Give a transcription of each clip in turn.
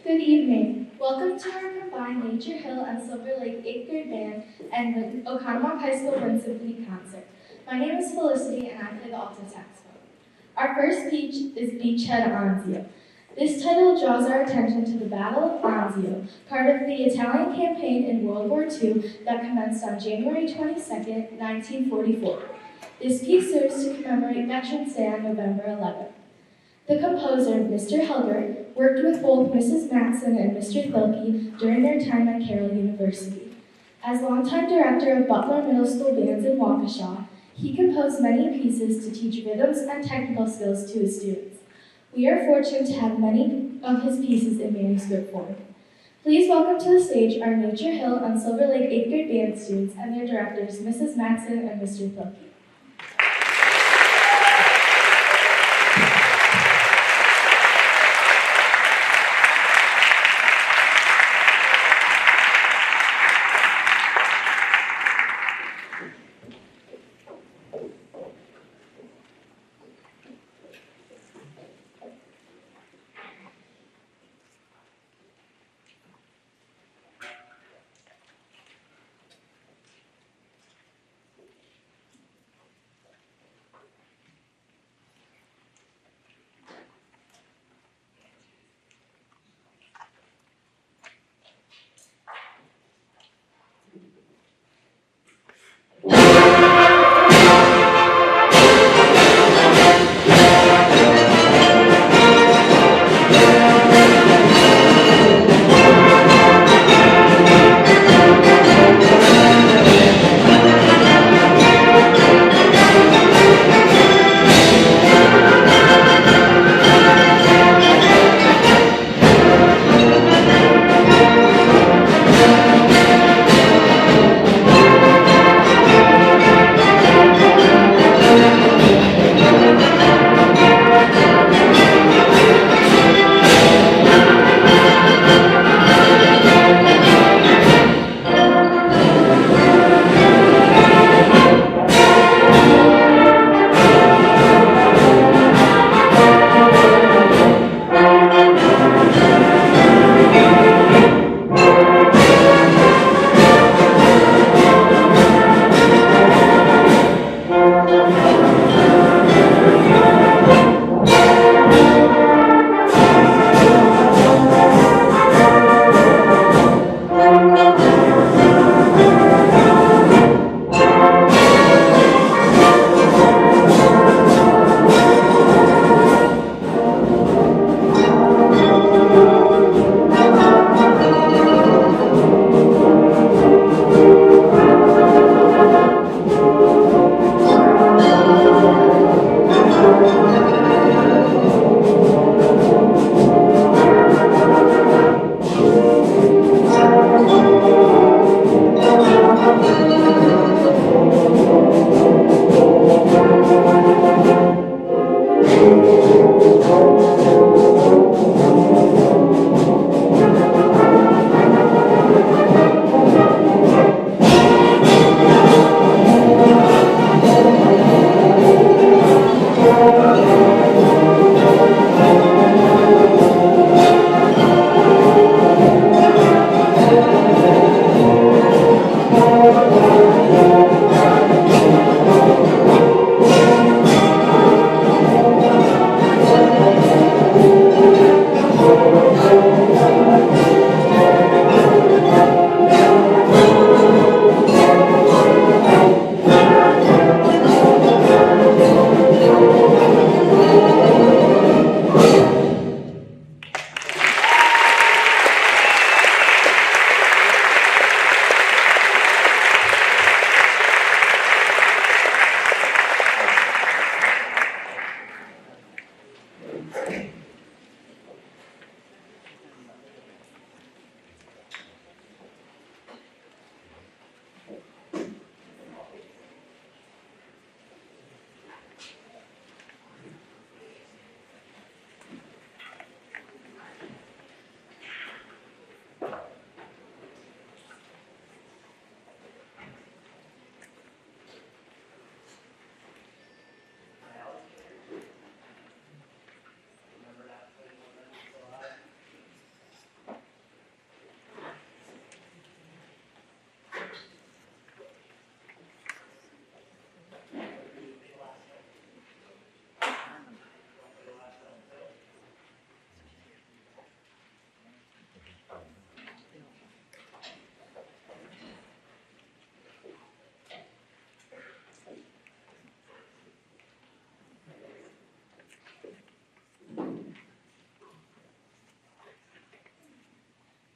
Good evening. Welcome to our combined Nature Hill and Silver Lake 8th grade band and the Oconomowoc High School Wind Symphony concert. My name is Felicity and I play the alto saxophone. Our first speech is Beachhead Anzio. This title draws our attention to the Battle of Anzio, part of the Italian campaign in World War II that commenced on January 22, 1944. This piece serves to commemorate Veterans Day on November 11th. The composer, Mr. Helger, worked with both Mrs. Matson and Mr. Thilke during their time at Carroll University. As longtime director of Butler Middle School bands in Waukesha, he composed many pieces to teach rhythms and technical skills to his students. We are fortunate to have many of his pieces in manuscript form. Please welcome to the stage our Nature Hill and Silver Lake 8th grade band students and their directors, Mrs. Matson and Mr. Thilke.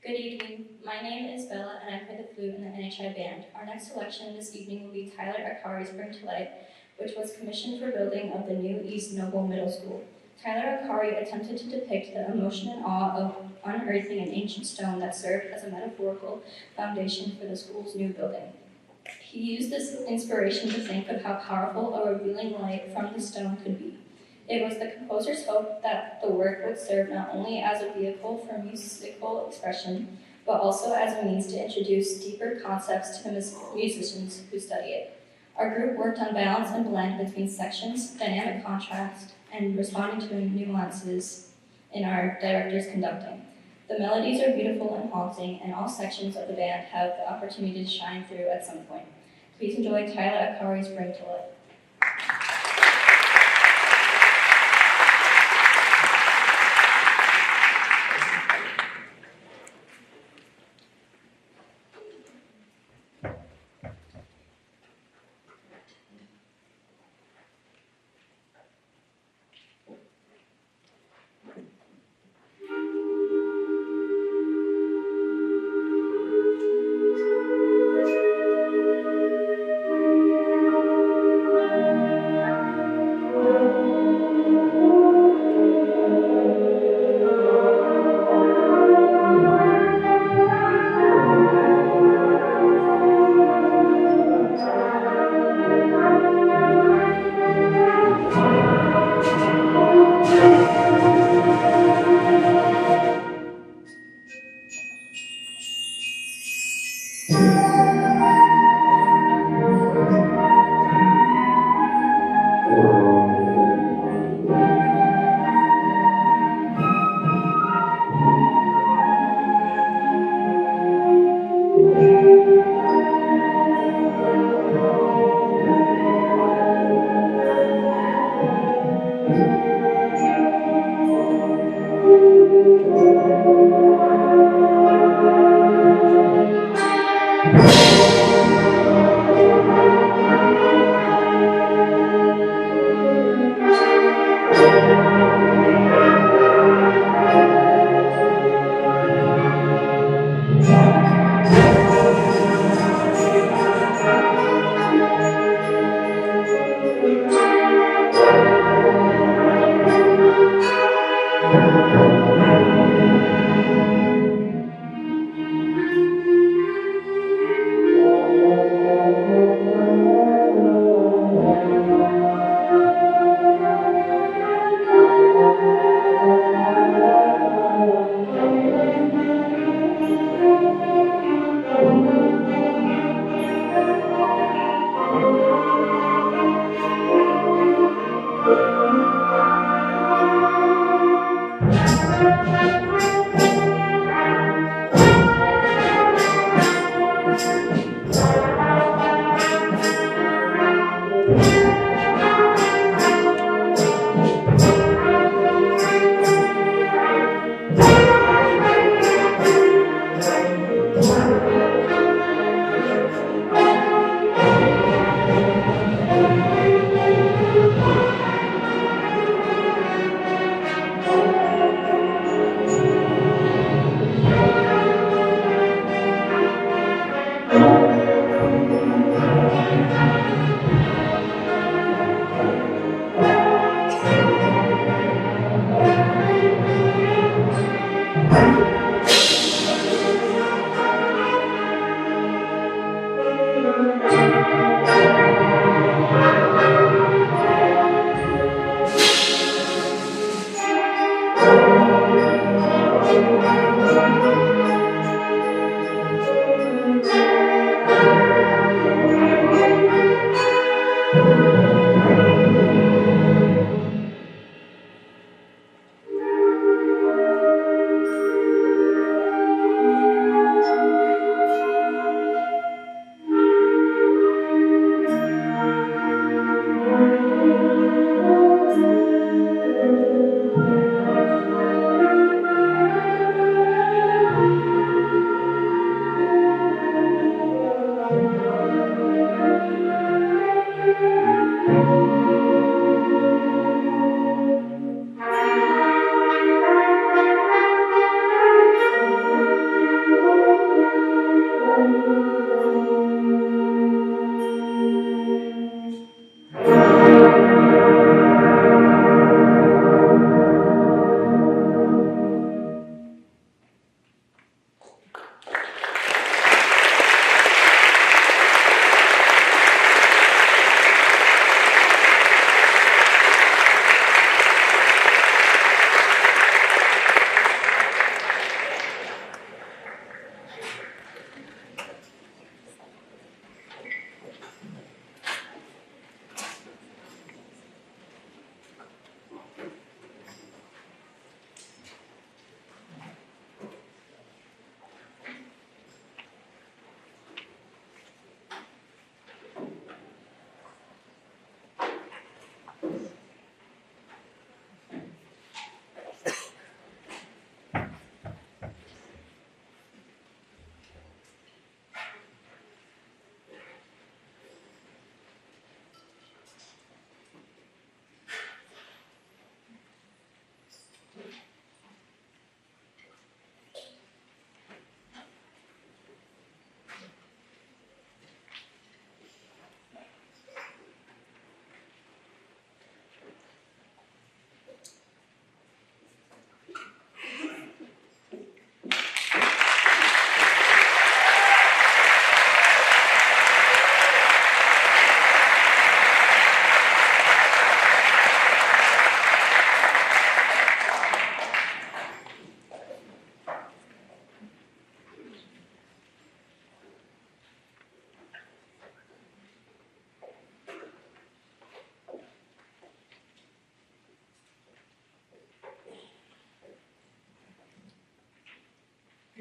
Good evening. My name is Bella and I play the flute in the NHI band. Our next selection this evening will be Tyler Akari's Bring to Life, which was commissioned for building of the new East Noble Middle School. Tyler Akari attempted to depict the emotion and awe of unearthing an ancient stone that served as a metaphorical foundation for the school's new building. He used this inspiration to think of how powerful a revealing light from the stone could be. It was the composer's hope that the work would serve not only as a vehicle for musical expression, but also as a means to introduce deeper concepts to the musicians who study it. Our group worked on balance and blend between sections, dynamic contrast, and responding to nuances in our director's conducting. The melodies are beautiful and haunting, and all sections of the band have the opportunity to shine through at some point. Please enjoy Tyler Akari's Bring to Life.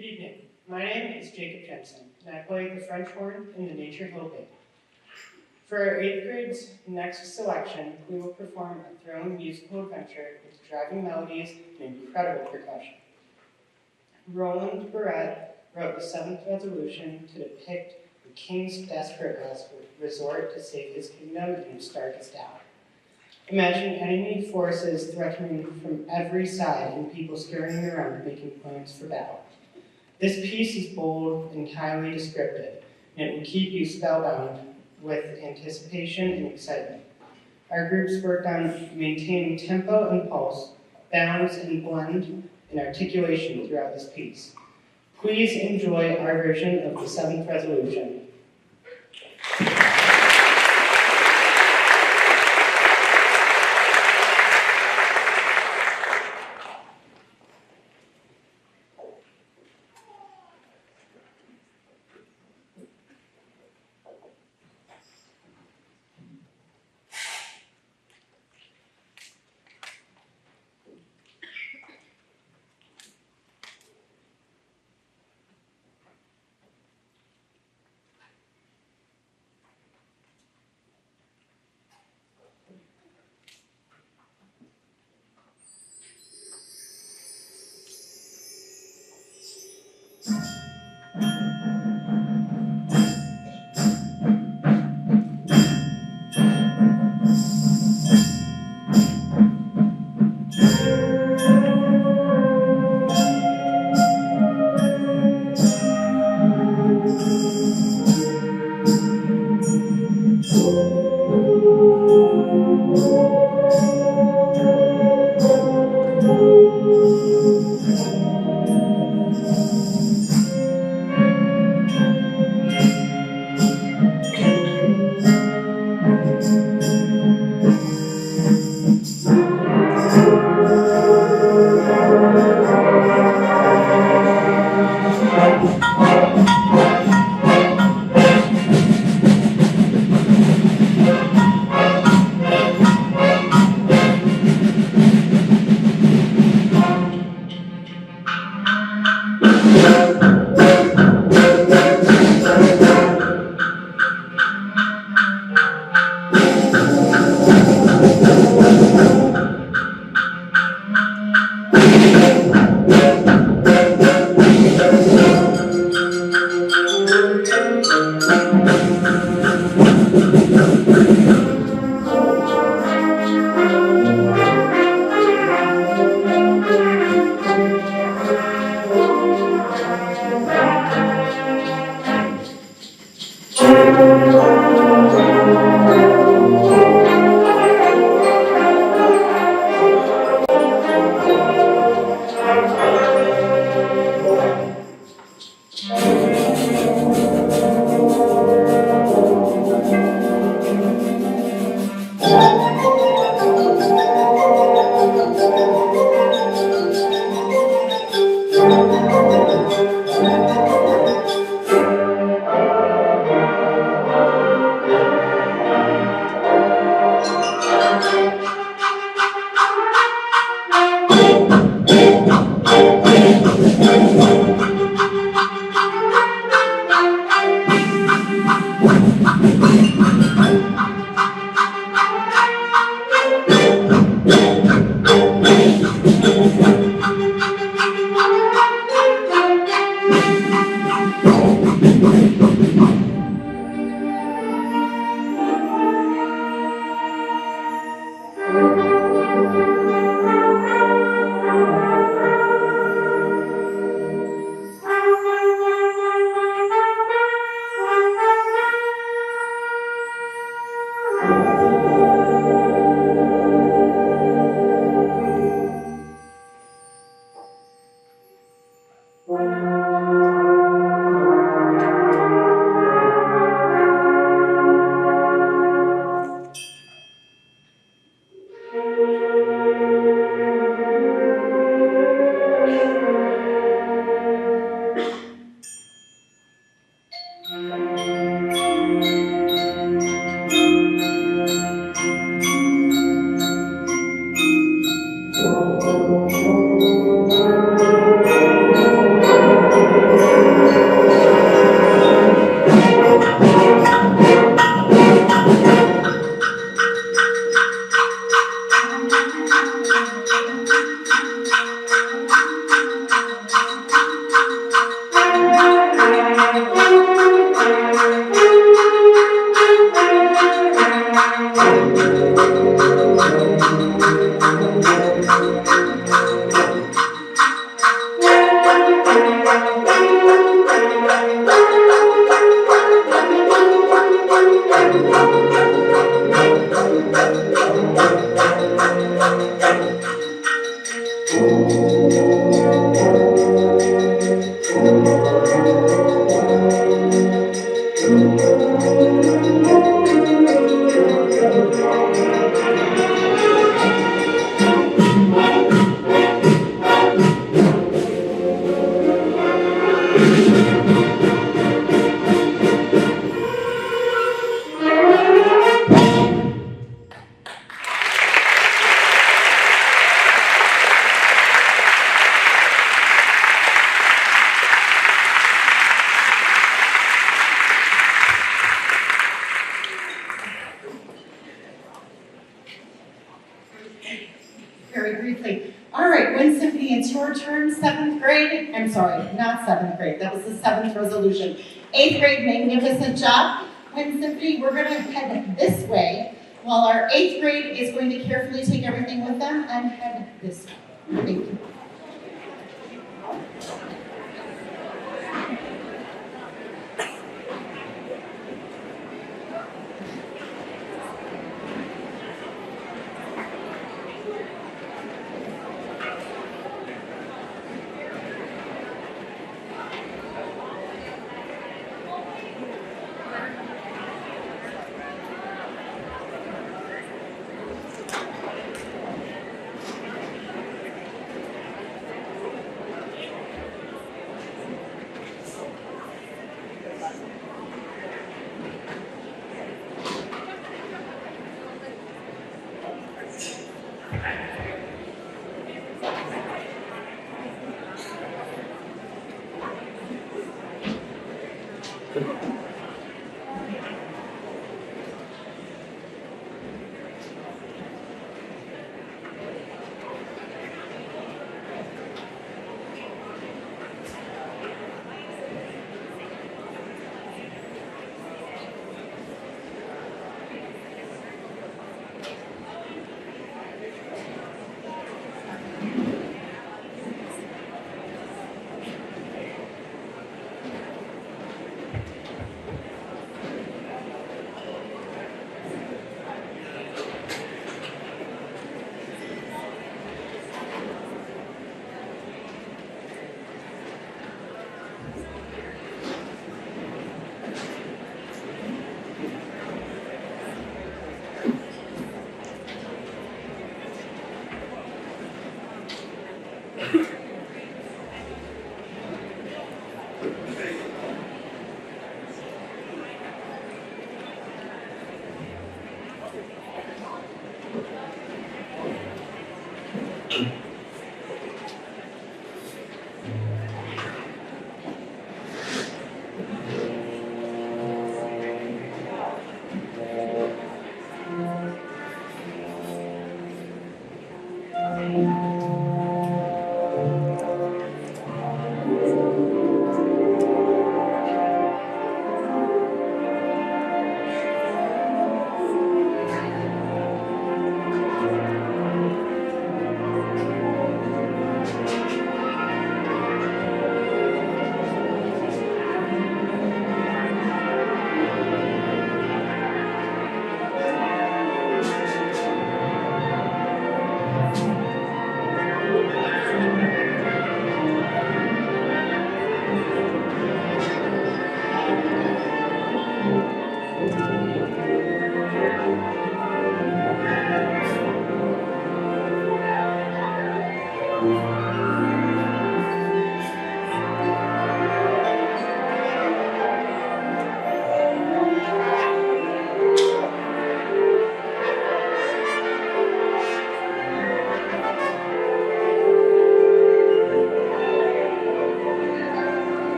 Good evening. My name is Jacob Jensen, and I play the French horn in the Nature Hill Band. For our 8th grade's next selection, we will perform a thrilling musical adventure with driving melodies and incredible percussion. Roland Barrett wrote the 7th resolution to depict the king's desperate resort to save his kingdom in its darkest hour. Imagine enemy forces threatening from every side and people scurrying around making plans for battle. This piece is bold and highly descriptive, and it will keep you spellbound with anticipation and excitement. Our groups worked on maintaining tempo and pulse, balance and blend, and articulation throughout this piece. Please enjoy our version of the 7th resolution. turn 7th grade, I'm sorry, not 7th grade, that was the 7th resolution. 8th grade, magnificent job. When Symphony, we're gonna head this way, while our 8th grade is going to carefully take everything with them and head this way. Thank you.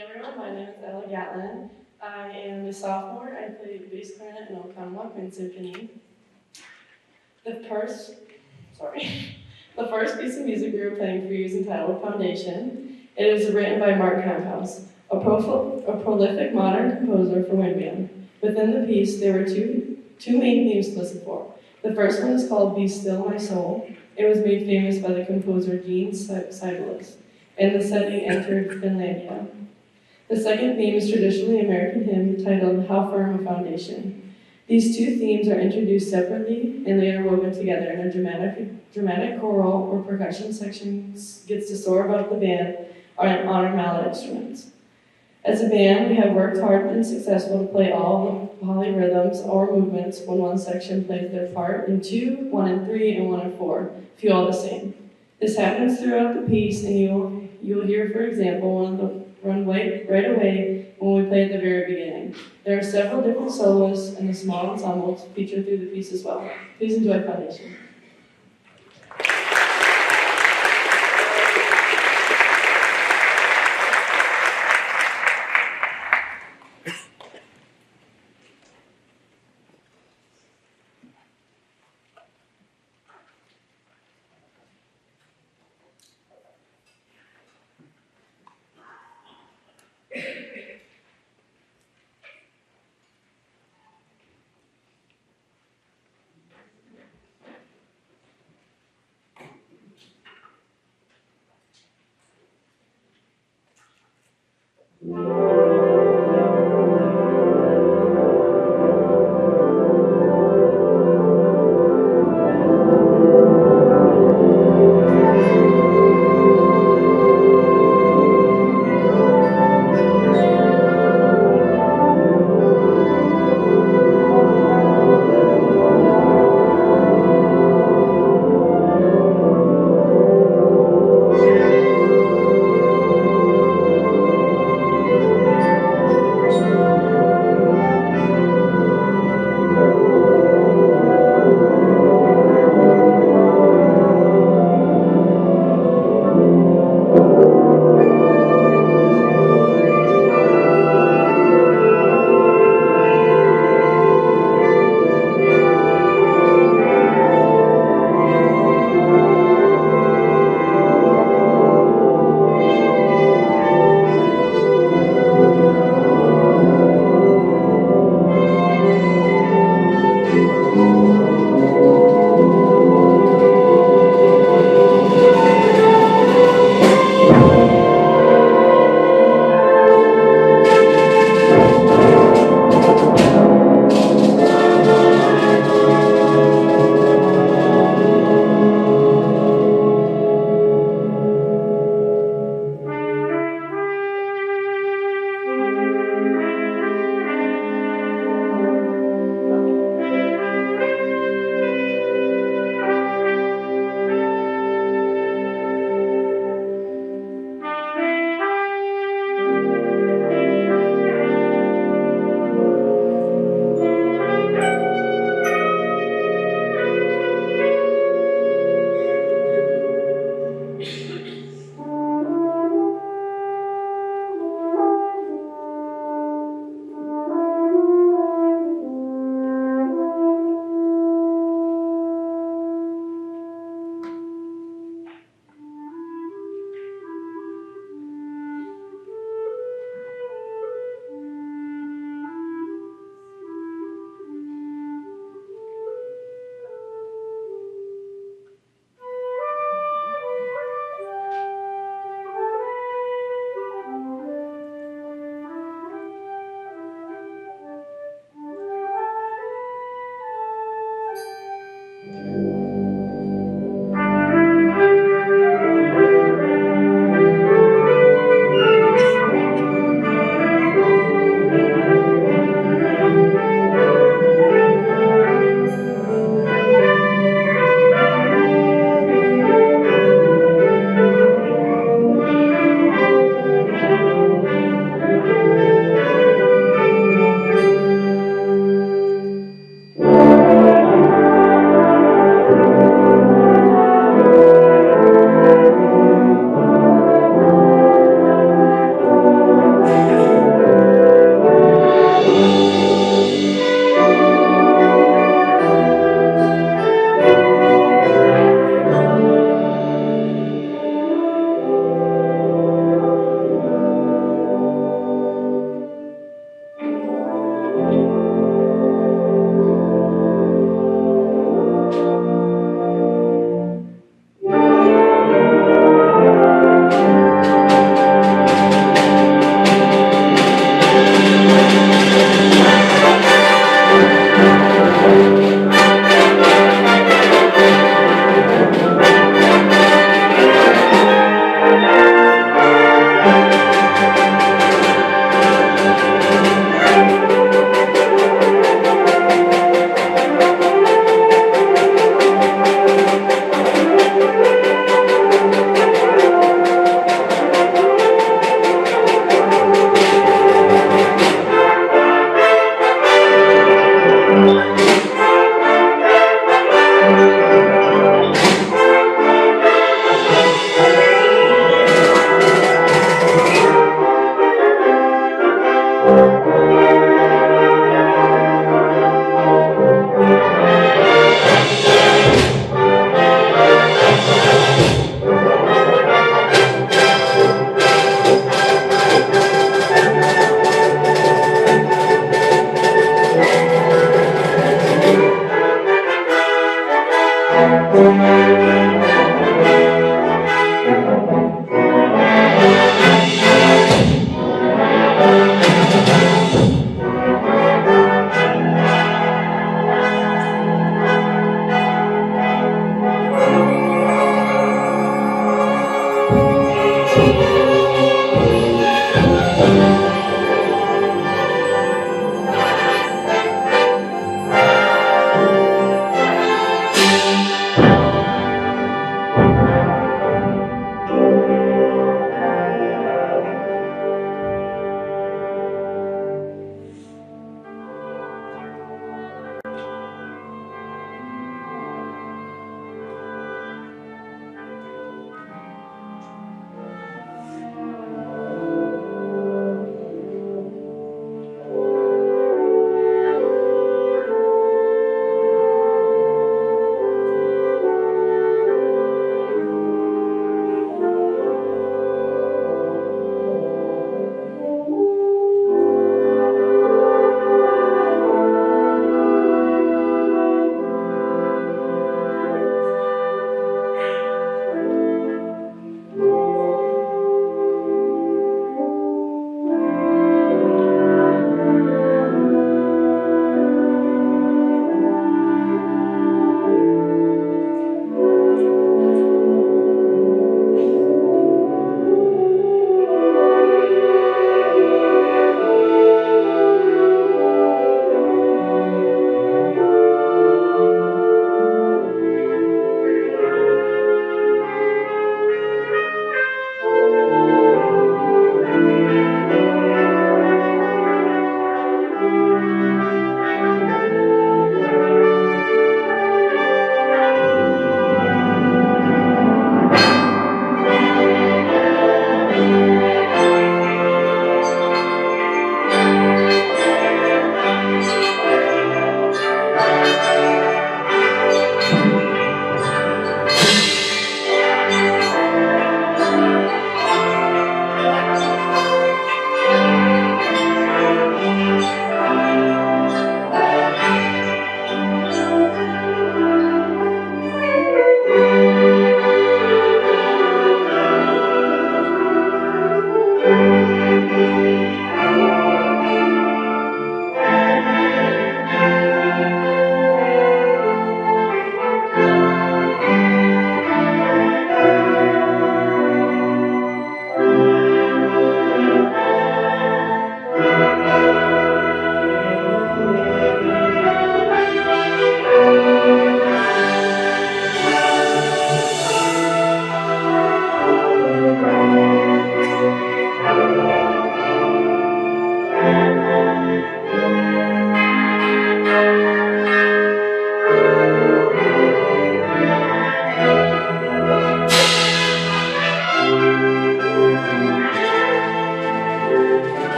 everyone, my name is Ella Gatlin. I am a sophomore. I play bass clarinet in Okanawha Wind Symphony. The first piece of music we were playing for you is entitled Foundation. It is written by Mark Camphouse, a prolific modern composer for wind band. Within the piece, there were two main themes listed for. The first one is called Be Still My Soul. It was made famous by the composer Gene Sibelius, and the setting entered Finlandia. The second theme is traditionally American hymn titled How Firm a Foundation. These two themes are introduced separately and later woven together in a dramatic choral or percussion section gets to soar above the band on our mallet instruments. As a band, we have worked hard and successful to play all the polyrhythms or movements when one section plays their part in 2, 1 in 3, and 1 in 4, feel all the same. This happens throughout the piece, and you'll hear, for example, one of the run right away when we play at the very beginning. There are several different soloists and the small ensembles featured through the piece as well. Please enjoy Foundation.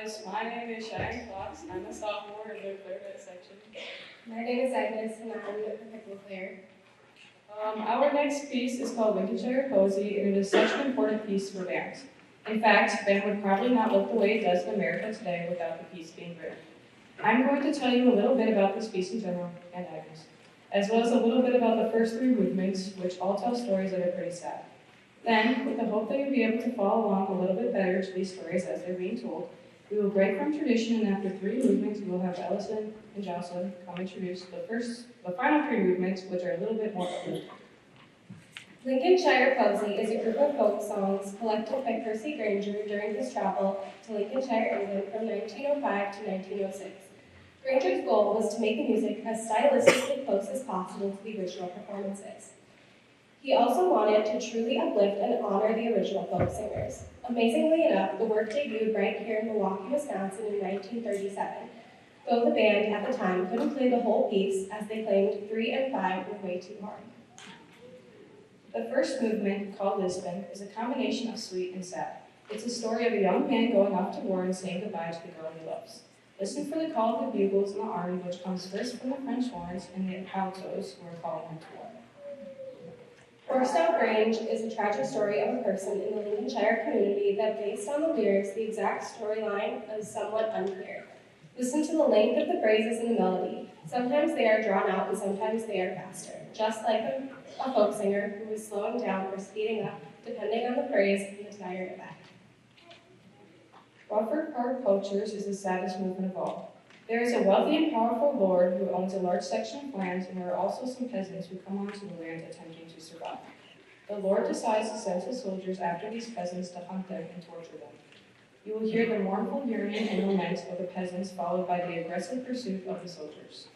guys. My name is Cheyenne Fox. I'm a sophomore in the clarinet section. My name is Agnes, and I'm the piccolo player. Our next piece is called Lincolnshire Posy, and it is such an important piece for bands. In fact, band would probably not look the way it does in America today without the piece being written. I'm going to tell you a little bit about this piece in general, and Agnes, as well as a little bit about the first three movements, which all tell stories that are pretty sad. Then, with the hope that you'll be able to follow along a little bit better to these stories as they're being told, we will break from tradition, and after three movements, we will have Ellison and Jocelyn come introduce the final three movements, which are a little bit more uplifting. Lincolnshire Posy is a group of folk songs collected by Percy Granger during his travel to Lincolnshire, England from 1905 to 1906. Granger's goal was to make the music as stylistically close as possible to the original performances. He also wanted to truly uplift and honor the original folk singers. Amazingly enough, the work debuted right here in Milwaukee, Wisconsin in 1937, though the band at the time couldn't play the whole piece as they claimed 3 and 5 were way too hard. The first movement, called Lisbon, is a combination of sweet and sad. It's a story of a young man going off to war and saying goodbye to the girl he loves. Listen for the call of the bugles in the army, which comes first from the French horns and the altos, who are calling him to war. Forstow Grange is a tragic story of a person in the Lincolnshire community that, based on the lyrics, the exact storyline is somewhat unclear. Listen to the length of the phrases in the melody. Sometimes they are drawn out and sometimes they are faster, just like a folk singer who is slowing down or speeding up, depending on the phrase and the tenor of that. Rufford Park Poachers is the saddest movement of all. There is a wealthy and powerful lord who owns a large section of land, and there are also some peasants who come onto the land attempting to survive. The lord decides to send his soldiers after these peasants to hunt them and torture them. You will hear the mournful yearning and lament of the peasants, followed by the aggressive pursuit of the soldiers.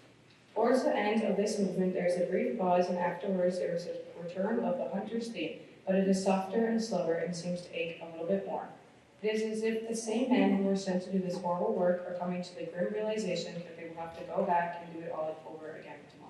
Towards the end of this movement, there is a brief pause, and afterwards there is a return of the hunter's theme, but it is softer and slower and seems to ache a little bit more. It is as if the same men who were sent to do this horrible work are coming to the grim realization that they will have to go back and do it all over again tomorrow.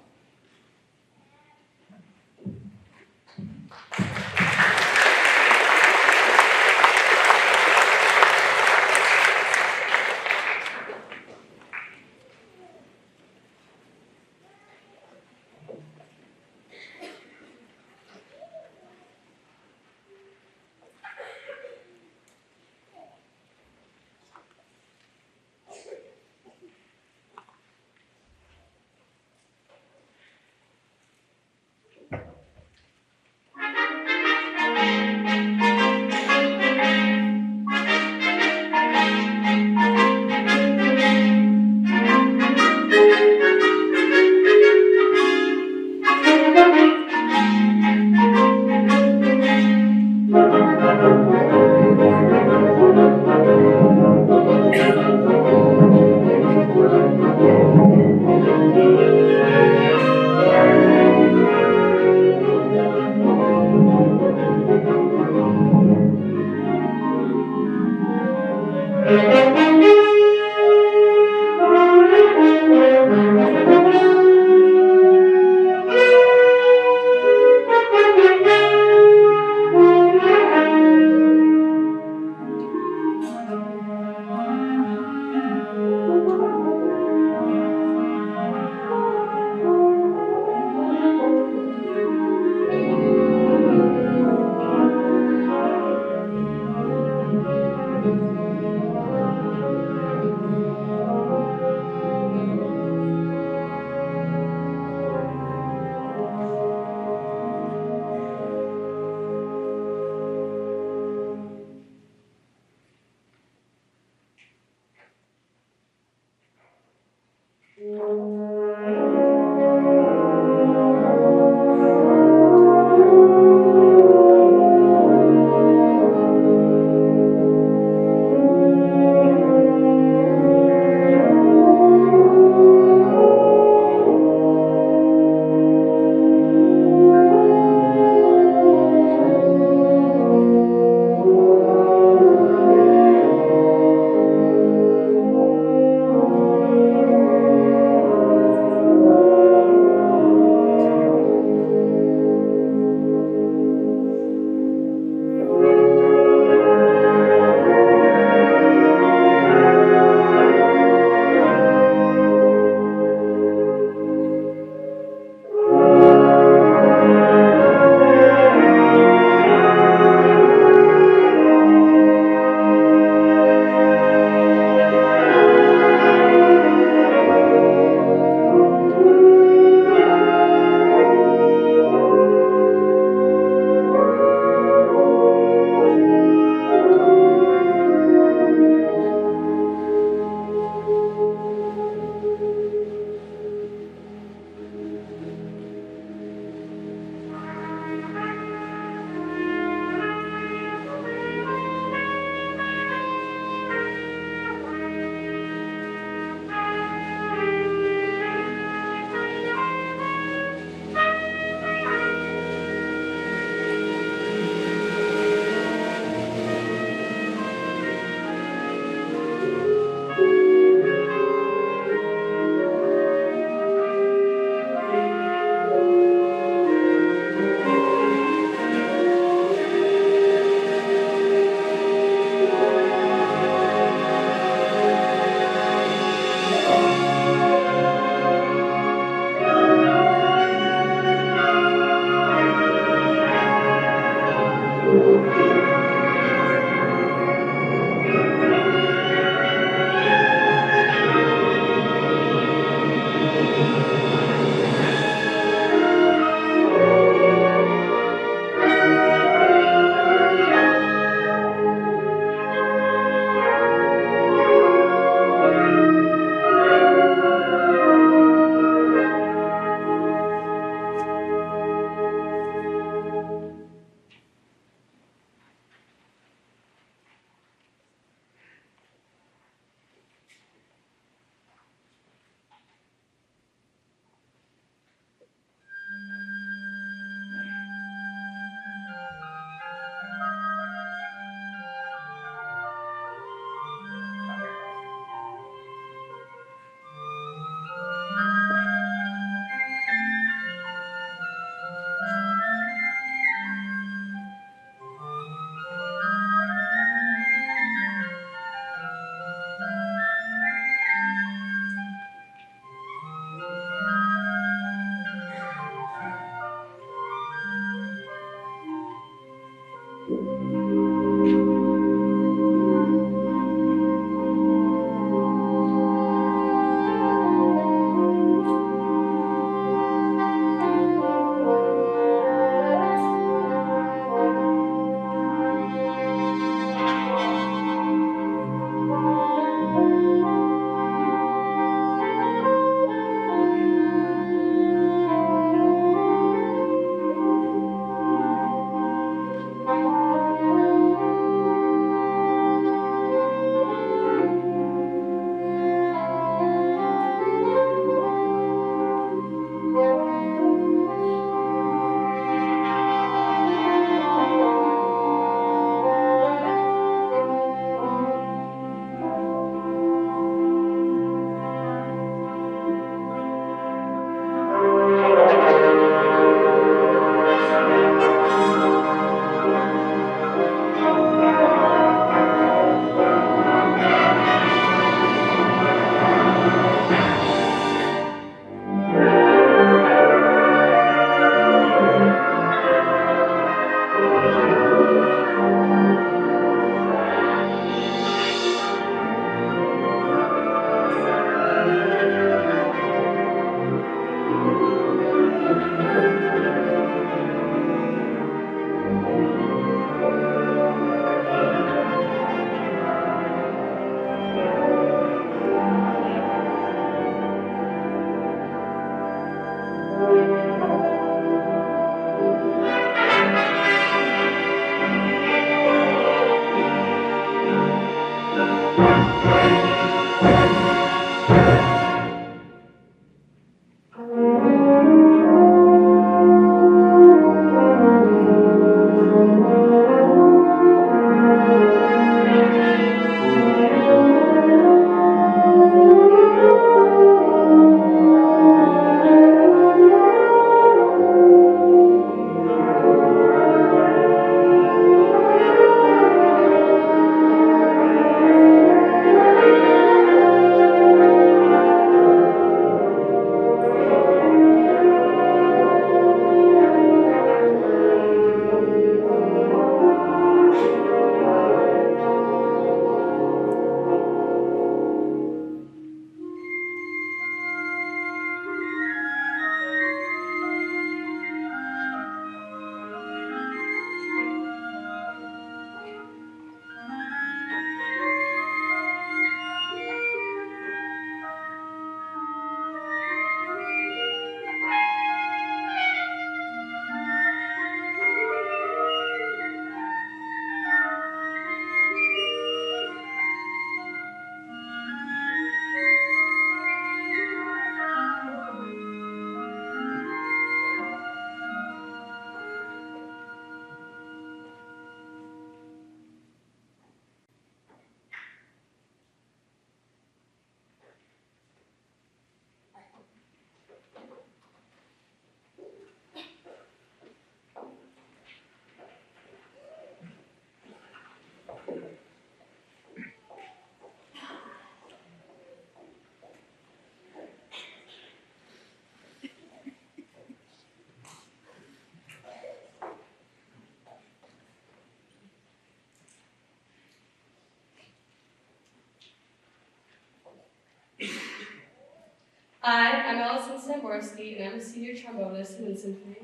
Hi, I'm Allison Samborski, and I'm a senior trombonist in Symphony.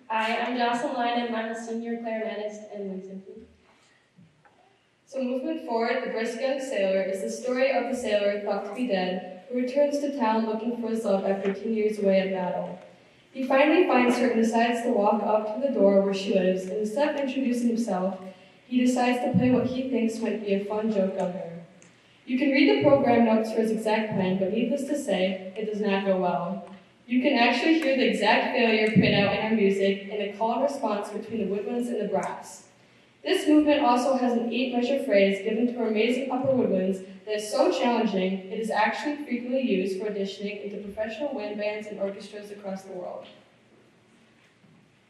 Hi, I'm Jocelyn Lyon, and I'm a senior clarinetist in Wind Symphony. So moving forward, The Brisk Young Sailor is the story of the sailor thought to be dead, who returns to town looking for his love after 10 years away at battle. He finally finds her and decides to walk up to the door where she lives, and instead of introducing himself, he decides to play what he thinks might be a fun joke on her. You can read the program notes for his exact plan, but needless to say, it does not go well. You can actually hear the exact failure played out in our music and a call and response between the woodwinds and the brass. This movement also has an 8-measure phrase given to our amazing upper woodwinds that is so challenging it is actually frequently used for auditioning into professional wind bands and orchestras across the world.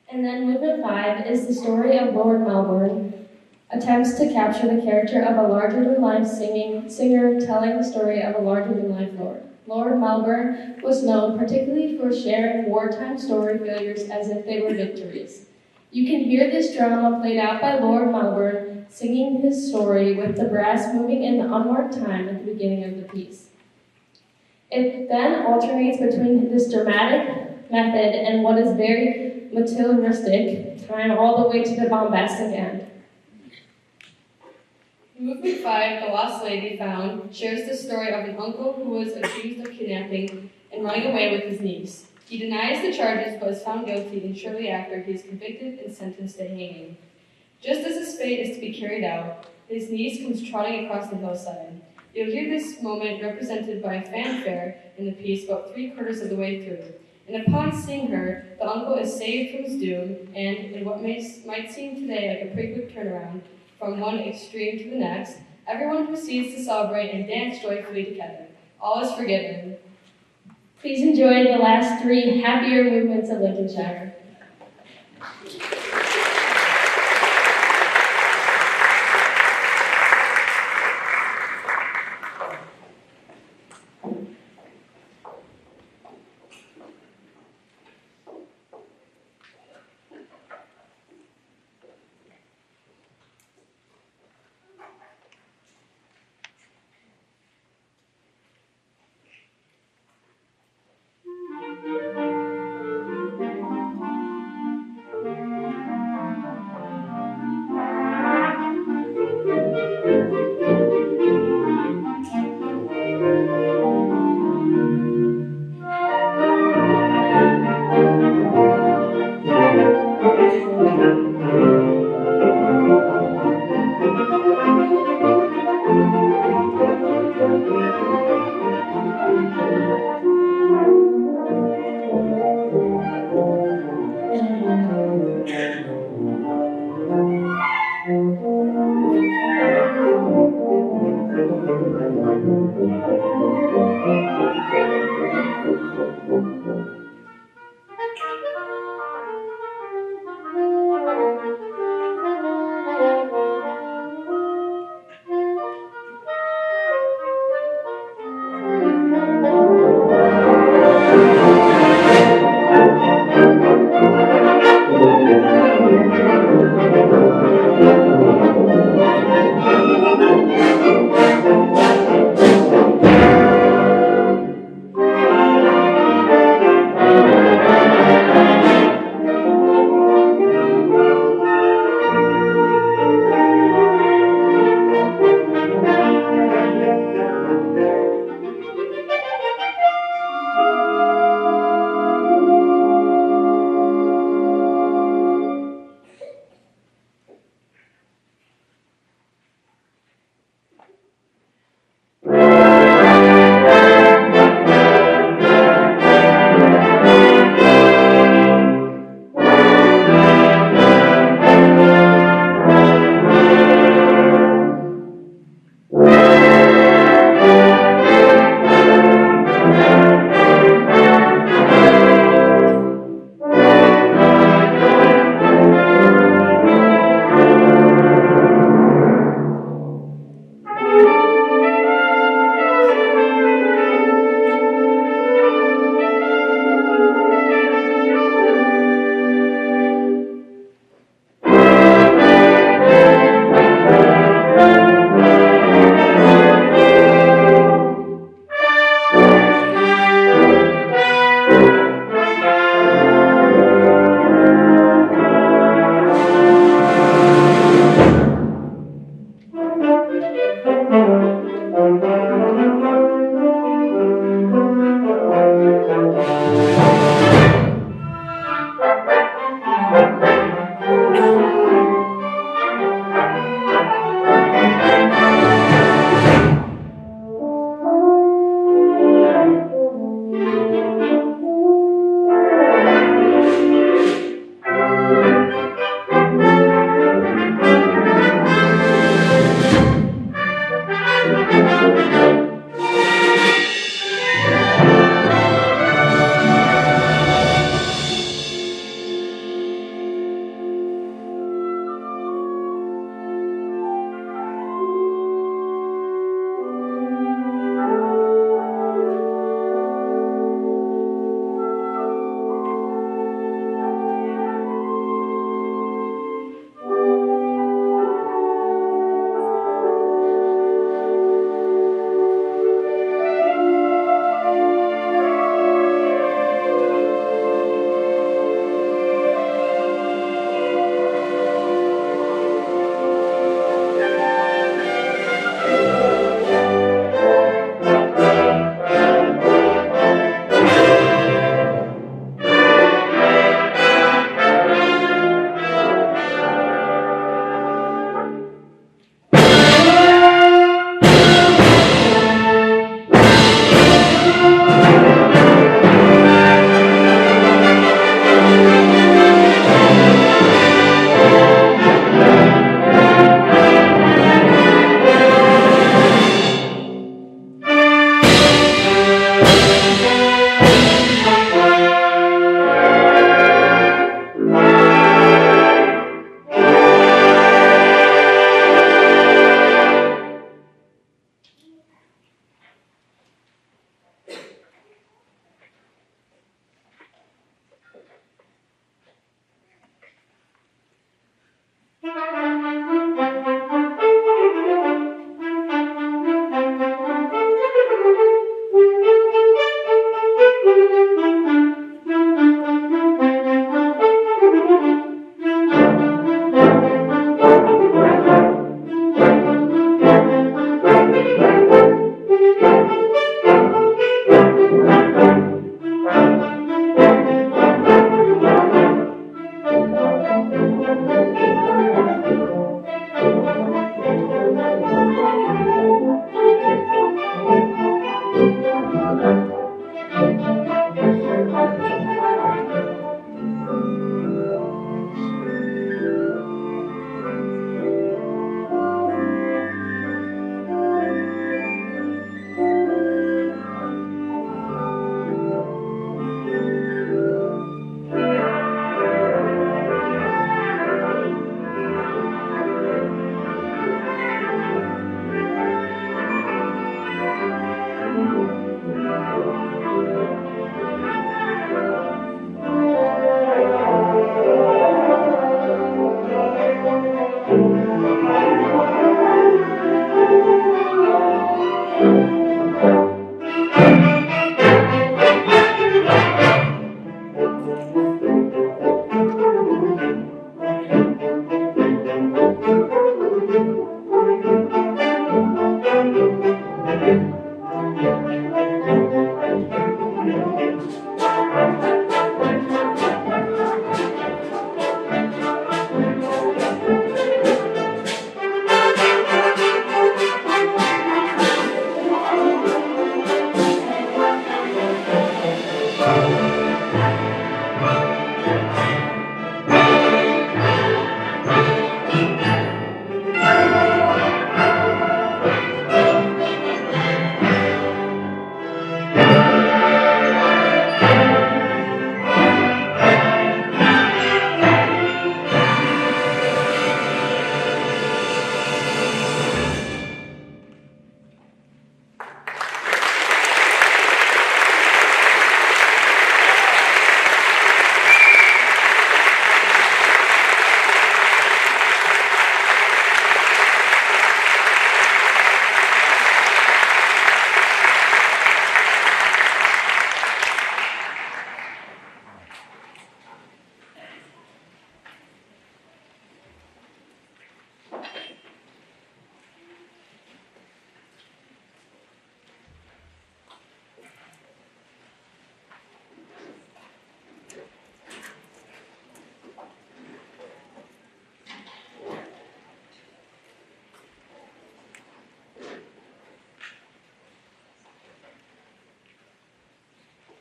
And then movement 5 is the story of Lord Melbourne, attempts to capture the character of a larger-than-life singer telling the story of a larger-than-life lord. Lord Melbourne was known particularly for sharing wartime story failures as if they were victories. You can hear this drama played out by Lord Melbourne singing his story with the brass moving in the unmarked time at the beginning of the piece. It then alternates between this dramatic method and what is very materialistic time all the way to the bombastic end. Movement 5, The Lost Lady Found, shares the story of an uncle who was accused of kidnapping and running away with his niece. He denies the charges but is found guilty, and shortly after he is convicted and sentenced to hanging. Just as his fate is to be carried out, his niece comes trotting across the hillside. You'll hear this moment represented by a fanfare in the piece about 3/4 of the way through. And upon seeing her, the uncle is saved from his doom, and in what might seem today like a pretty quick turnaround, from one extreme to the next, everyone proceeds to celebrate and dance joyfully together. All is forgiven. Please enjoy the last 3 happier movements of Lincolnshire.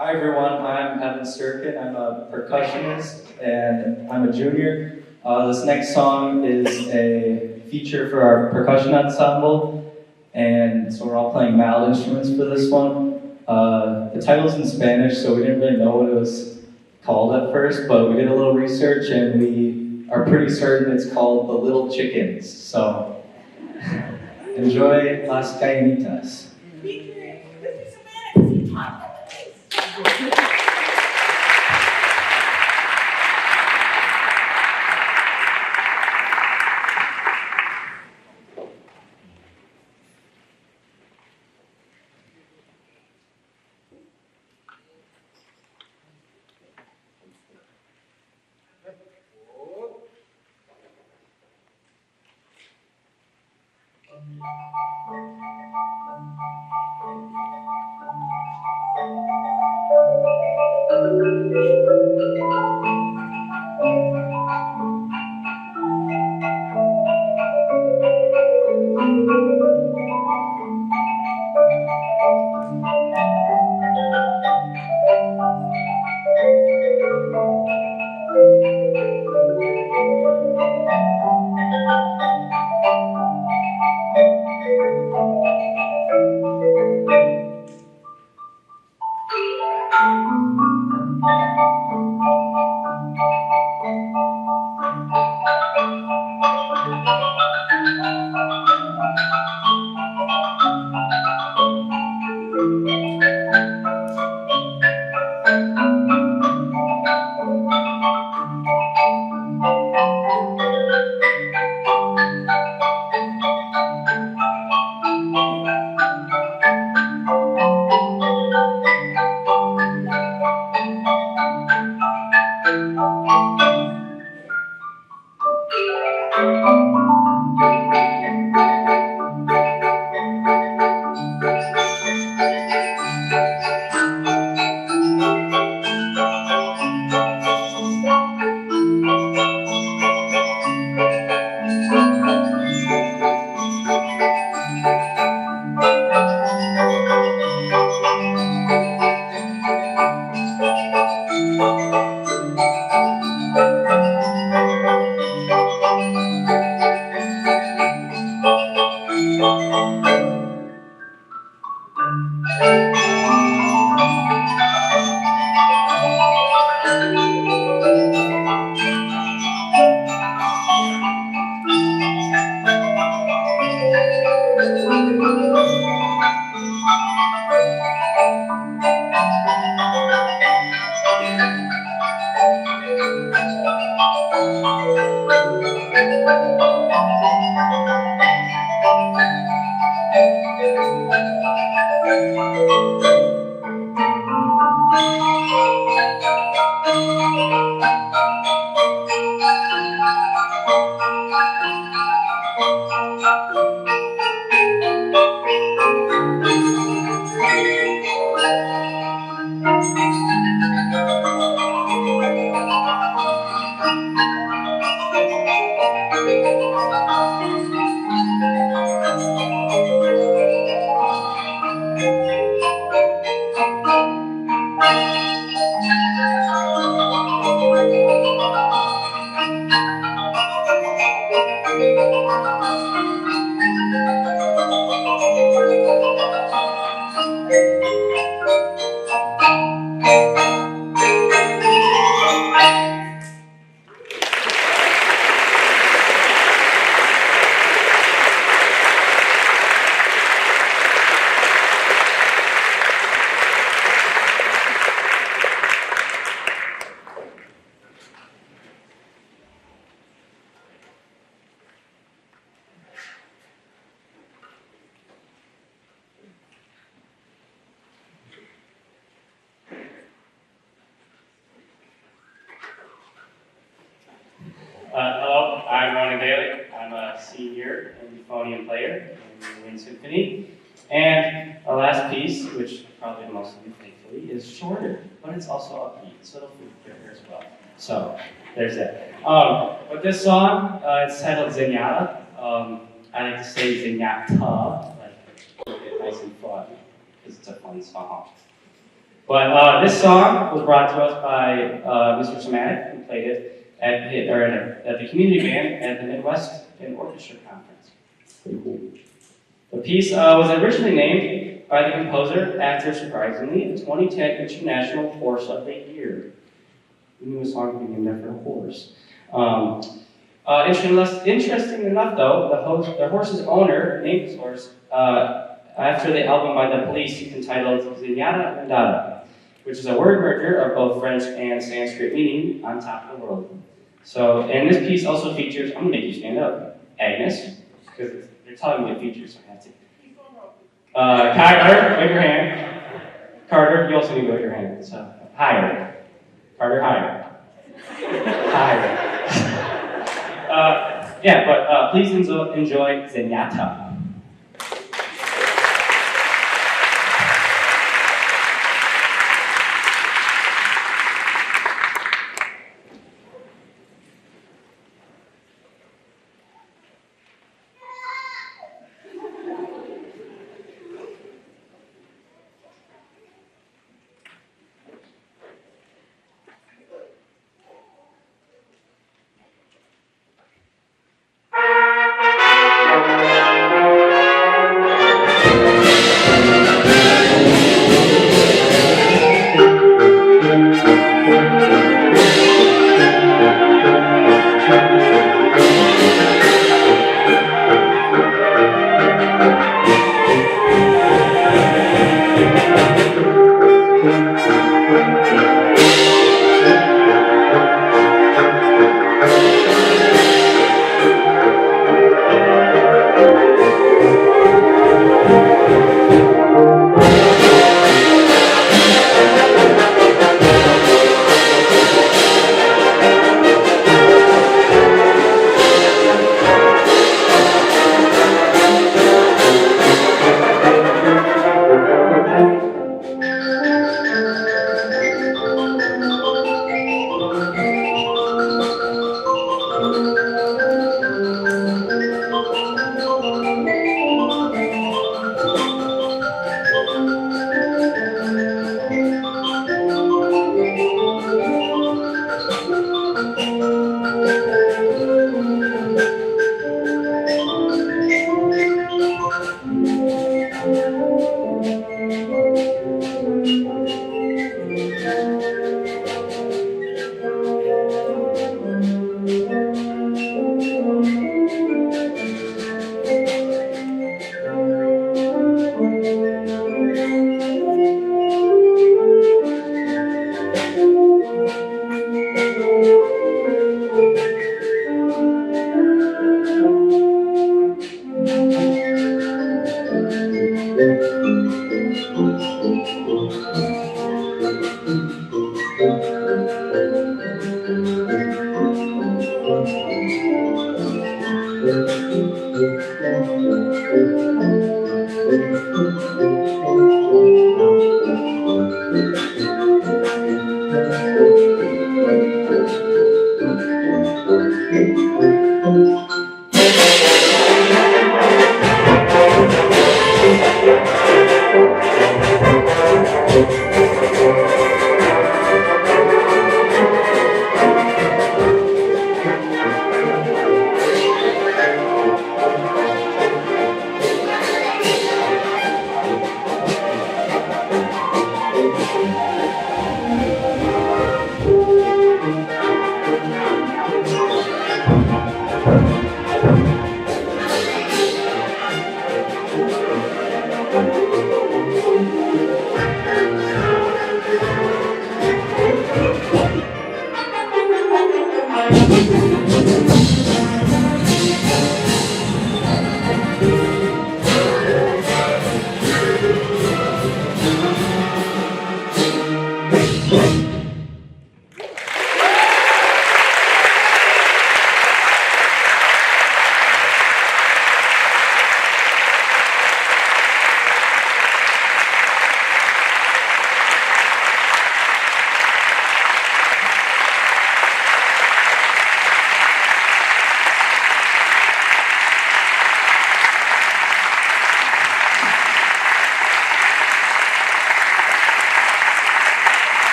Hi everyone, I'm Evan Sturkin. I'm a percussionist and I'm a junior. This next song is a feature for our percussion ensemble, and so we're all playing mallet instruments for this one. The title's in Spanish, so we didn't really know what it was called at first, but we did a little research and we are pretty certain it's called The Little Chickens. So enjoy Las Cayenitas. Hello, I'm Ronnie Bailey. I'm a senior and euphonium player in Symphony. And our last piece, which probably most of you thankfully, is shorter, but it's also upbeat, so it'll feel quicker as well. So there's that. But this song, it's titled Zenyatta. I like to say Zenyatta, like make it nice and fun, because it's a fun song. But this song was brought to us by Mr. Somatic, who played it at the community band at the Midwest and Orchestra Conference. Pretty cool. The piece was originally named by the composer after, surprisingly, the 2010 International Horse of the Year. We knew a song would be named after a horse. Interesting enough, though, the horse's owner named his horse after the album by The Police entitled Zenyatta Mandata, which is a word merger of both French and Sanskrit meaning on top of the world. So, and this piece also features, I'm going to make you stand up, Agnes, because they're telling me it features, so I have to. Carter, wave your hand. Carter, you also need to wave your hand. So, higher. Carter, higher. Higher. Please enjoy Zenyatta.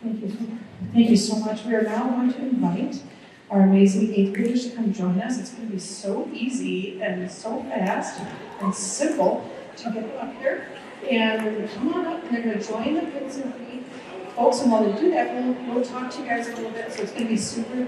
Thank you so much. We are now going to invite our amazing 8th graders to come join us. It's going to be so easy and so fast and simple to get them up here. And they're going to come on up and they're going to join the Wind Symphony folks. And while they do that, we'll talk to you guys a little bit. So it's going to be super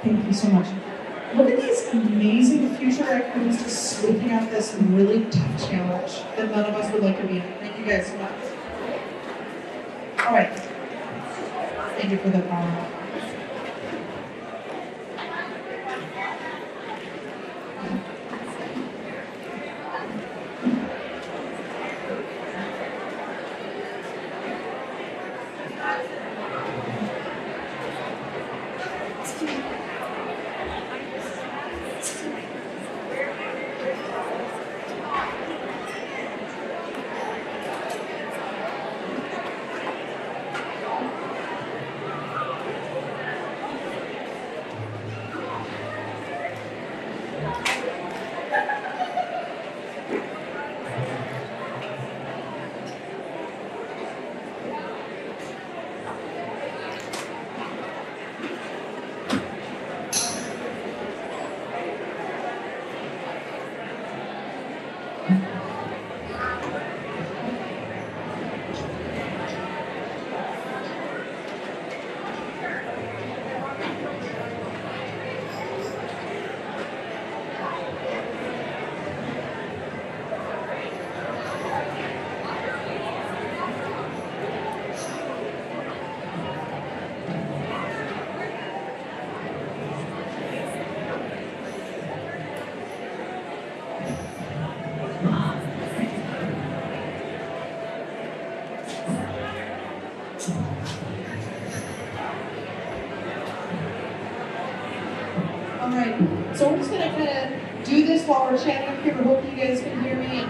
Thank you so much. Look at these amazing future raccoons just sweeping out this really tough challenge that none of us would like to be in. Thank you guys so much. All right. Thank you for the power. All right, so we're just going to kind of do this while we're chatting up here. We hope you guys can hear me,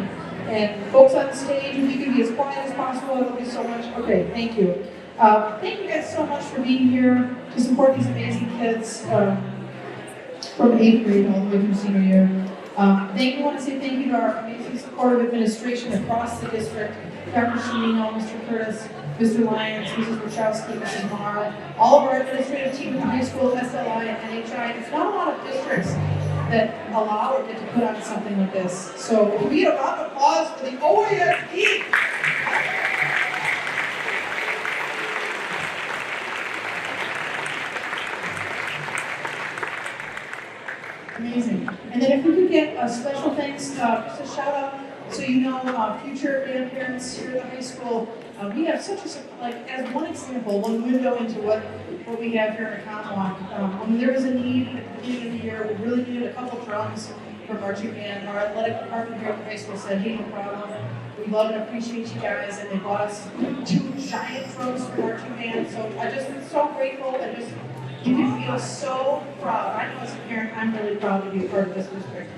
and folks on the stage, if you can be as quiet as possible, that would be so much. Okay, thank you. Thank you guys so much for being here to support these amazing kids from 8th grade all the way through senior year. I want to say thank you to our amazing supportive administration across the district, Dr. Shamino, Mr. Curtis, Mr. Lyons, Mrs. Wachowski, Mrs. Marr, all of our administrative team at the high school, SLI, and NHI. There's not a lot of districts that allow or get to put on something like this. So can we get a round of applause for the OASD? Amazing. And then if we could get a special thanks, just a shout out, so you know, future band parents here at the high school. We have such a, like, as one example, one window into what we have here in Conwalk. When there was a need at the beginning of the year, we really needed a couple drums for marching band. Our athletic department here at the high school said, hey, no problem. We love and appreciate you guys, and they bought us 2 giant drums for marching band. So I just am so grateful, and just you can feel so proud. I know as a parent, I'm really proud to be a part of this district.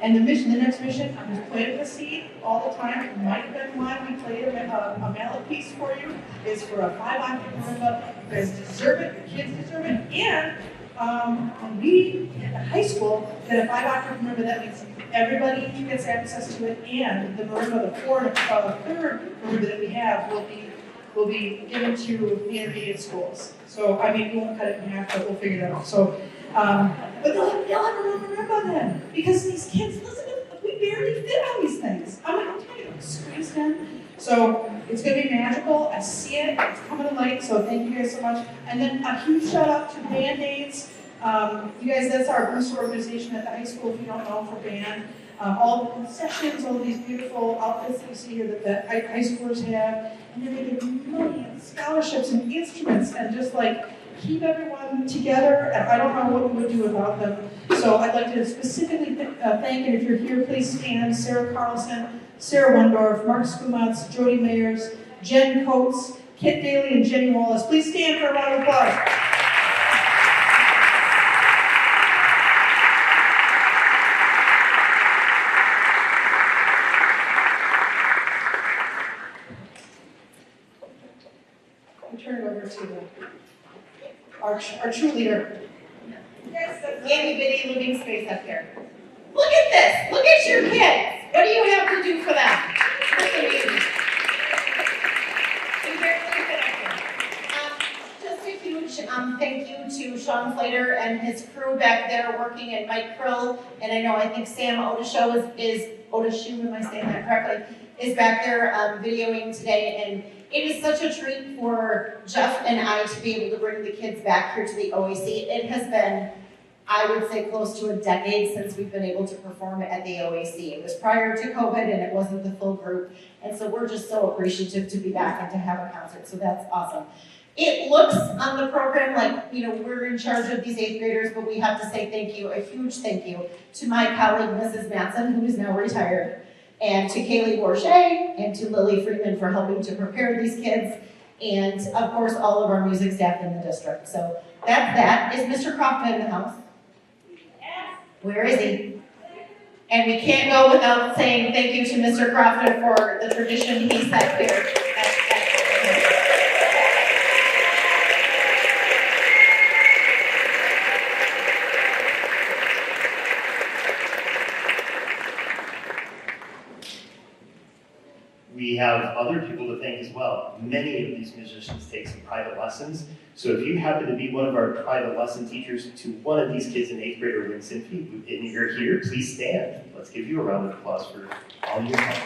And the next mission, I'm just planting the seed all the time. It might have been why we played a mallet piece for you, is for a 5-octave marimba. You guys deserve it, the kids deserve it, and we at the high school get a 5-octave marimba. That means everybody gets access to it, and the marimba, the third marimba that we have, will be given to the intermediate schools. So, I mean, we won't cut it in half, but we'll figure that out. So, but they'll have a marimba then, because these kids, listen, we barely fit on these things. I'm going to tell you, squeezed in. So, it's going to be magical. I see it. It's coming to light. So, thank you guys so much. And then a huge shout out to Band-Aids. You guys, that's our booster organization at the high school, if you don't know, for band. All the concessions, all these beautiful outfits that you see here that the high schoolers have. And then they get money and scholarships and instruments and just like keep everyone together, and I don't know what we would do without them. So I'd like to specifically thank, and if you're here, please stand, Sarah Carlson, Sarah Wendorf, Mark Skumatz, Jody Mayers, Jen Coates, Kit Daly, and Jenny Wallace. Please stand for a round of applause. Turn it over to our true leader. There's the itty bitty living space up here. Look at this. Look at your kids. What do you have to do for them? That's amazing. Just a huge thank you to Sean Slater and his crew back there working, and Mike Krill, and I think Sam Odisho is Odishu, am I saying that correctly, is back there videoing today, and it is such a treat for Jeff and I to be able to bring the kids back here to the OAC. It has been, I would say, close to a decade since we've been able to perform at the OAC. It was prior to COVID and it wasn't the full group, and so we're just so appreciative to be back and to have a concert, so that's awesome. It looks on the program like, we're in charge of these 8th graders, but we have to say thank you, a huge thank you, to my colleague, Mrs. Matson, who is now retired, and to Kaylee Bourget and to Lily Freeman for helping to prepare these kids, and of course all of our music staff in the district. So that's that. Is Mr. Crofton in the house? Yes. Where is he? And we can't go without saying thank you to Mr. Crofton for the tradition he set here. We have other people to thank as well. Many of these musicians take some private lessons. So if you happen to be one of our private lesson teachers to one of these kids in 8th grade or in Symphony, and you're here, please stand. Let's give you a round of applause for all your help.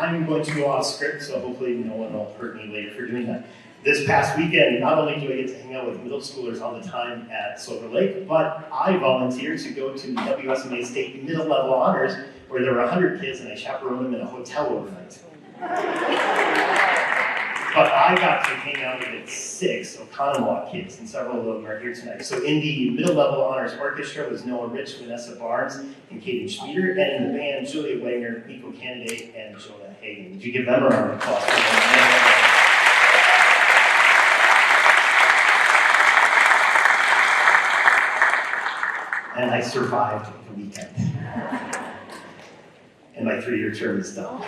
I'm going to go off script, so hopefully no one will hurt me later for doing that. This past weekend, not only do I get to hang out with middle schoolers all the time at Silver Lake, but I volunteered to go to the WSMA State Middle Level Honors, where there were 100 kids, and I chaperoned them in a hotel overnight. But I got to hang out with 6 Oconomowoc kids, and several of them are here tonight. So in the Middle Level Honors Orchestra was Noah Rich, Vanessa Barnes, and Kaden Schmieder, and in the band, Julia Wagner, Nico Candidate, and Jonah Hagen. Would you give them a round of applause? And I survived the weekend. And my 3-year term is done.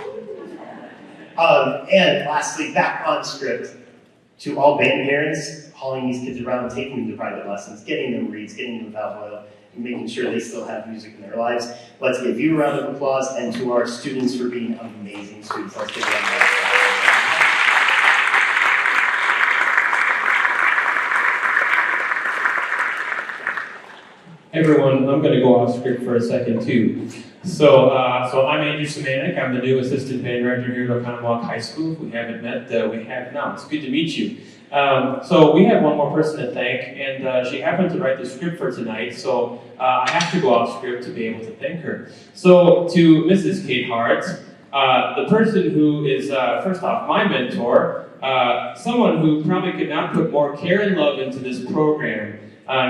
And lastly, back on script, to all band parents, hauling these kids around, taking them to private lessons, getting them reeds, getting them valve oil, and making sure they still have music in their lives. Let's give you a round of applause, and to our students for being amazing students. Let's give them a round of applause. Hey everyone, I'm going to go off script for a second too. So I'm Andrew Semanek. I'm the new assistant band director here at Oconomowoc High School. If we haven't met, we have now. It's good to meet you. So we have one more person to thank, and she happened to write the script for tonight, so I have to go off script to be able to thank her. So to Mrs. Kate Hart, the person who is, first off, my mentor, someone who probably could not put more care and love into this program,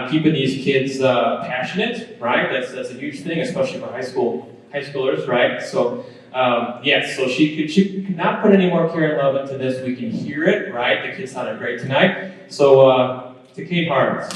keeping these kids passionate, right? That's a huge thing, especially for high schoolers, right? So yes, so she could not put any more care and love into this. We can hear it, right? The kids sounded great tonight. So to Kate Hart,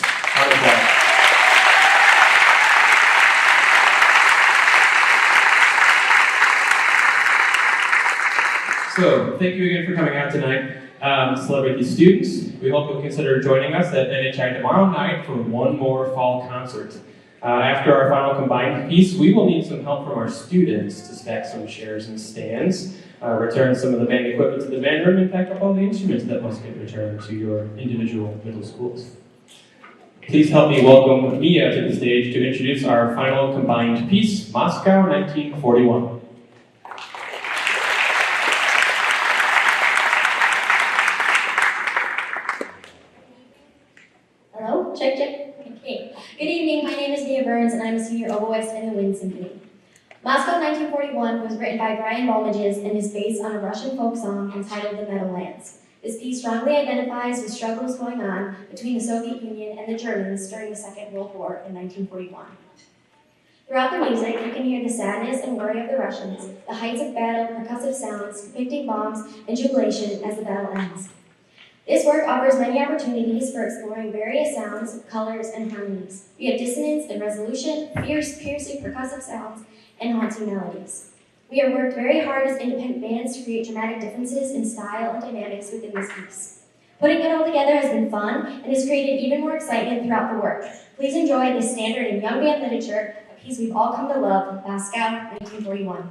So thank you again for coming out tonight to celebrate these students. We hope you'll consider joining us at NHI tomorrow night for one more fall concert. After our final combined piece, we will need some help from our students to stack some chairs and stands, return some of the band equipment to the band room, and pack up all the instruments that must get returned to your individual middle schools. Please help me welcome Mia to the stage to introduce our final combined piece, Moscow 1941. Hello? Check. Okay. Good evening, my name is Mia Burns, and I'm a senior oboist in the Wind Symphony. Moscow 1941 was written by Brian Balmages and is based on a Russian folk song entitled The Meadowlands. This piece strongly identifies with struggles going on between the Soviet Union and the Germans during the Second World War in 1941. Throughout the music, you can hear the sadness and worry of the Russians, the heights of battle, percussive sounds, depicting bombs, and jubilation as the battle ends. This work offers many opportunities for exploring various sounds, colors, and harmonies. We have dissonance and resolution, fierce, piercing percussive sounds, and haunting melodies. We have worked very hard as independent bands to create dramatic differences in style and dynamics within this piece. Putting it all together has been fun and has created even more excitement throughout the work. Please enjoy this standard in young band literature, a piece we've all come to love, Moscow 1941.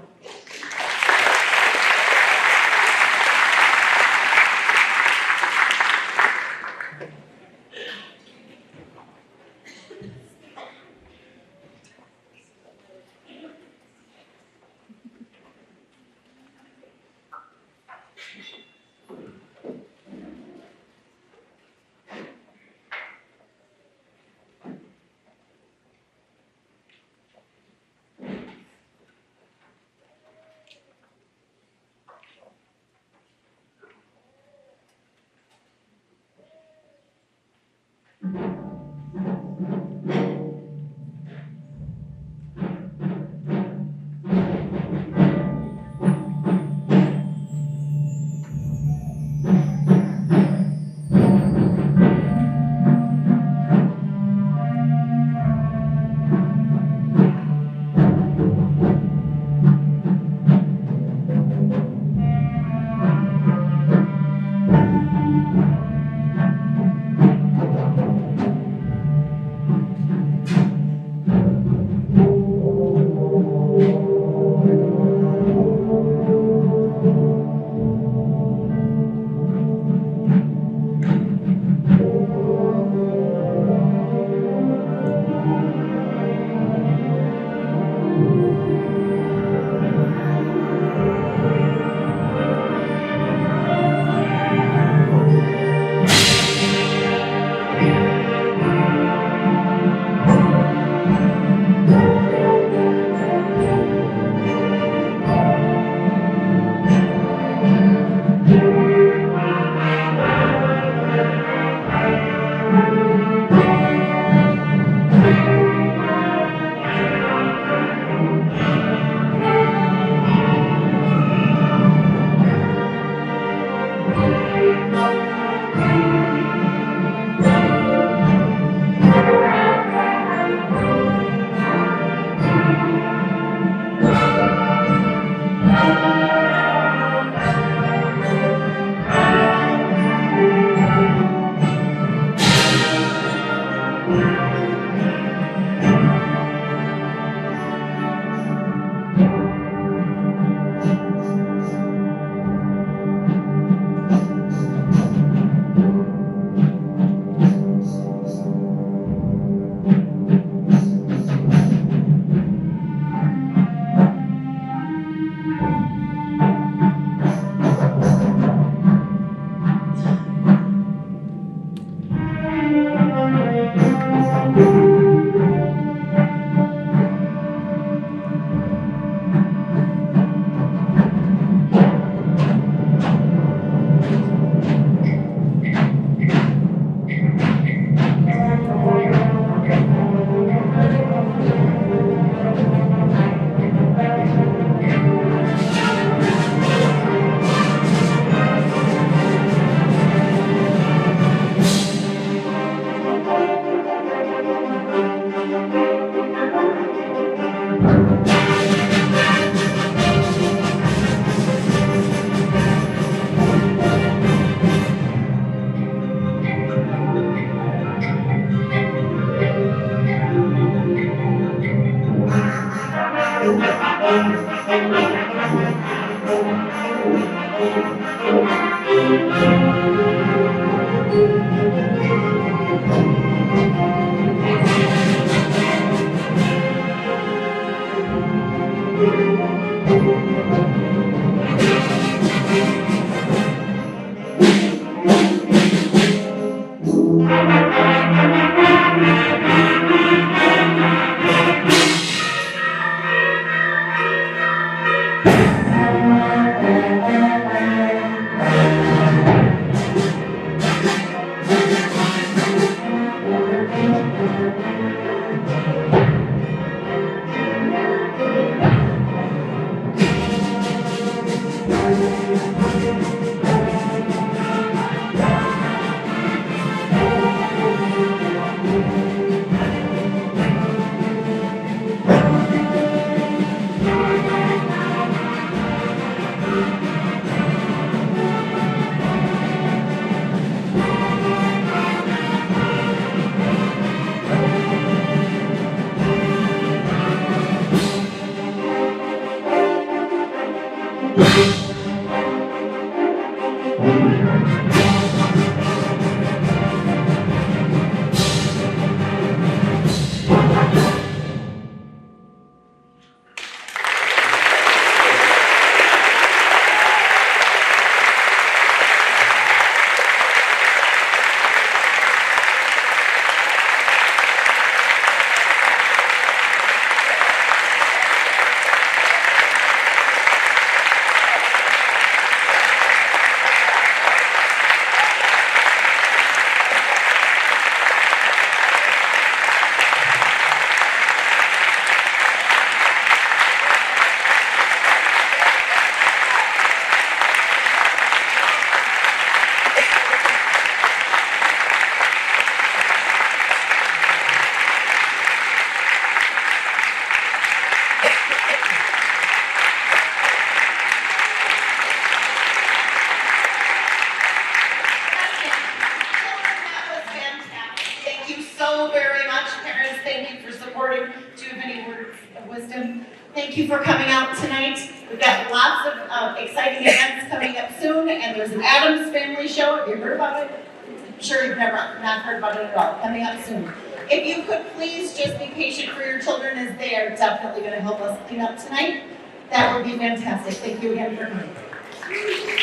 wisdom. Thank you for coming out tonight. We've got lots of exciting events coming up soon, and there's an Addams Family Show. Have you heard about it? I'm sure you've never not heard about it at all. Coming up soon. If you could please just be patient for your children, as they are definitely going to help us clean up tonight. That would be fantastic. Thank you again for coming.